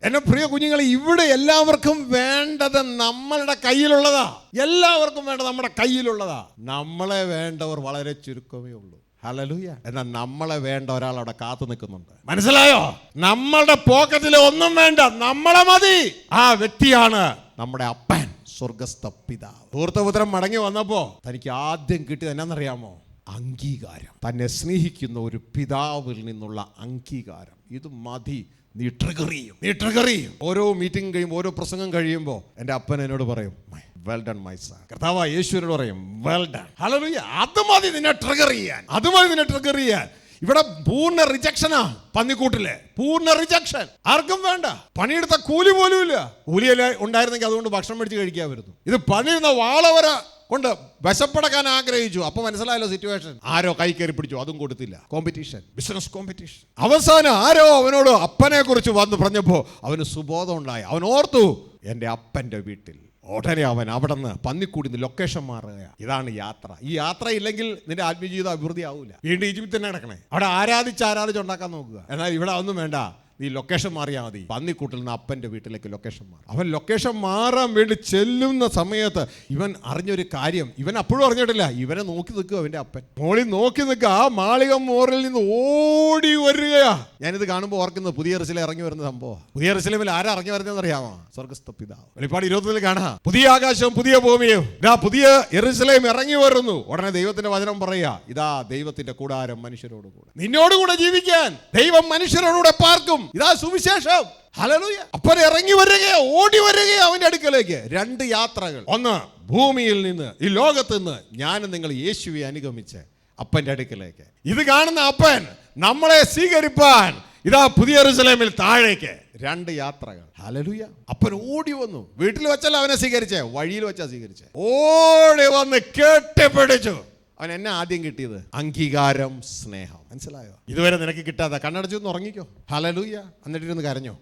എന്റെ പ്രിയ കുഞ്ഞുങ്ങളെ, ഇവിടെ എല്ലാവർക്കും വേണ്ടത് നമ്മളുടെ കയ്യിലുള്ളതാ. എല്ലാവർക്കും വേണ്ടത് നമ്മുടെ കയ്യിലുള്ളതാ. നമ്മളെ വേണ്ടവർ വളരെ ചുരുക്കമേ ഉള്ളൂ. ഹല്ലേലൂയ. എന്നാൽ നമ്മളെ വേണ്ട ഒരാൾ അവിടെ കാത്തു നിൽക്കുന്നുണ്ട്. മനസ്സിലായോ? നമ്മളുടെ പോക്കറ്റിൽ ഒന്നും വേണ്ട, നമ്മളെ മതി. ആ വ്യക്തിയാണ് നമ്മുടെ അപ്പൻ, സ്വർഗസ്ഥ പിതാവ്. ധൂർത്തപുത്രൻ മടങ്ങി വന്നപ്പോ തനിക്ക് ആദ്യം കിട്ടിയത് എന്നാന്നറിയാമോ? അംഗീകാരം. തന്നെ സ്നേഹിക്കുന്ന ഒരു പിതാവിൽ നിന്നുള്ള അംഗീകാരം. ഇത് മതി. നീ ട്രിഗർ ചെയ്യും. ഓരോ മീറ്റിംഗ് കഴിയുമ്പോൾ, ഓരോ പ്രസംഗം കഴിയുമ്പോൾ എൻ്റെ അപ്പൻ എന്നോട് പറയും, വെൽ ഡൺ മൈ സൺ. കർത്താവായ യേശുവിനോട് പറയും, വെൽ ഡൺ. ഹല്ലേലൂയ. അത് മതി നിന്നെ ട്രിഗർ ചെയ്യാൻ. ഇവിടെ പൂർണ്ണ റിജക്ഷനാ. പന്നിക്കൂട്ടിലെ പൂർണ്ണ റിജക്ഷൻ. ആർക്കും വേണ്ട. പണിയെടുത്ത കൂലി പോലും ഇല്ല. കൂലിയല്ല ഉണ്ടായിരുന്നെങ്കിൽ അതുകൊണ്ട് ഭക്ഷണം മേടിച്ച് കഴിക്കാൻ വരുന്നു. ഇത് പണിയുന്ന വാളവര കൊണ്ട് വിശപ്പടക്കാൻ ആഗ്രഹിച്ചു. അപ്പൊ മനസ്സിലായല്ലോ സിറ്റുവേഷൻ. ആരോ കൈ കയറി പിടിച്ചു, അതും കൊടുത്തില്ല. Competition, business competition. അവസാനം ആരോ അവനോട് അപ്പനെ കുറിച്ച് വന്ന് പറഞ്ഞപ്പോ അവന് സുബോധം ഉണ്ടായി. അവൻ ഓർത്തു, എൻ്റെ അപ്പൻ്റെ വീട്ടിൽ. ഉടനെ അവൻ അവിടെ നിന്ന് പന്നിക്കൂടി ലൊക്കേഷൻ മാറുക. ഇതാണ് യാത്ര. ഈ യാത്ര ഇല്ലെങ്കിൽ നിന്റെ ആത്മീയജീവിതം അഭിവൃദ്ധി ആവൂല. വീണ്ടും ഈജിപ്തിൽ തന്നെ കിടക്കണേ. അവിടെ ആരാധിച്ച് ഉണ്ടാക്കാൻ നോക്കുക. എന്നാൽ ഇവിടെ ഒന്നും വേണ്ട. നീ ലൊക്കേഷൻ മാറിയാൽ മതി. പന്നിക്കൂട്ടിൽ നിന്ന് അപ്പൻ്റെ വീട്ടിലേക്ക് ലൊക്കേഷൻ മാറി. അവൻ ലൊക്കേഷൻ മാറാൻ വേണ്ടി ചെല്ലുന്ന സമയത്ത് ഇവൻ അറിഞ്ഞൊരു കാര്യം ഇവൻ അപ്പോഴും അറിഞ്ഞിട്ടില്ല. ഇവനെ നോക്കി നിൽക്കുക അവൻ്റെ അപ്പൻ. മോളിൽ നോക്കി നിൽക്കുക. ആ മാളിക മോറിൽ നിന്ന് ഓടി വരികയാ. ഞാനിത് കാണുമ്പോൾ ഓർക്കുന്നത് പുതിയ യെരൂശലേം ഇറങ്ങി വരുന്ന സംഭവം. പുതിയ യെരൂശലേമിൽ ആരാ ഇറങ്ങി വരുന്നതെന്ന് അറിയാമോ? സ്വർഗ്ഗസ്ഥ പിതാവ്. വെളിപ്പാട് 20 കാണാം. പുതിയ ആകാശവും പുതിയ ഭൂമിയും, ഇതാ പുതിയ യെരൂശലേം ഇറങ്ങി വരുന്നു. ഉടനെ ദൈവത്തിന്റെ വചനം പറയാ, ഇതാ ദൈവത്തിന്റെ കൂടാരം മനുഷ്യരോടുകൂടെ, നിന്നോടുകൂടെ ജീവിക്കാൻ ദൈവം മനുഷ്യരോടുകൂടെ പാർക്കും. ഇതാ സുവിശേഷം. ഹല്ലേലൂയ. അപ്പൻ ഇറങ്ങി വരികയോ ഓടി വരികയോ അവന്റെ അടുക്കലേക്ക്. 2 യാത്രകൾ. ഒന്ന്, ഭൂമിയിൽ നിന്ന്, ഈ ലോകത്ത് നിന്ന് ഞാനും നിങ്ങൾ യേശുവെ അനുഗമിച്ച് അപ്പന്റെ അടുക്കലേക്ക്. ഇത് കാണുന്ന അപ്പൻ നമ്മളെ സ്വീകരിപ്പാൻ ഇതാ പുതിയ യെരൂശലേമിൽ താഴേക്ക്. 2 യാത്രകൾ. ഹല്ലേലൂയ. അപ്പൻ ഓടി വന്നു. വീട്ടിൽ വെച്ചല്ല അവനെ സ്വീകരിച്ചേ, വഴിയിൽ വെച്ചാ സ്വീകരിച്ചേ. ഓടി വന്ന് കെട്ടിപ്പിടിച്ചു. അവൻ എന്നെ ആദ്യം കിട്ടിയത് അംഗീകാരം, സ്നേഹം. മനസ്സിലായോ? ഇതുവരെ നിനക്ക് കിട്ടാതെ കണ്ണടച്ചൊന്ന് ഉറങ്ങിക്കോ. ഹല്ലേലൂയ. എന്നിട്ടിരുന്ന് കരഞ്ഞോ?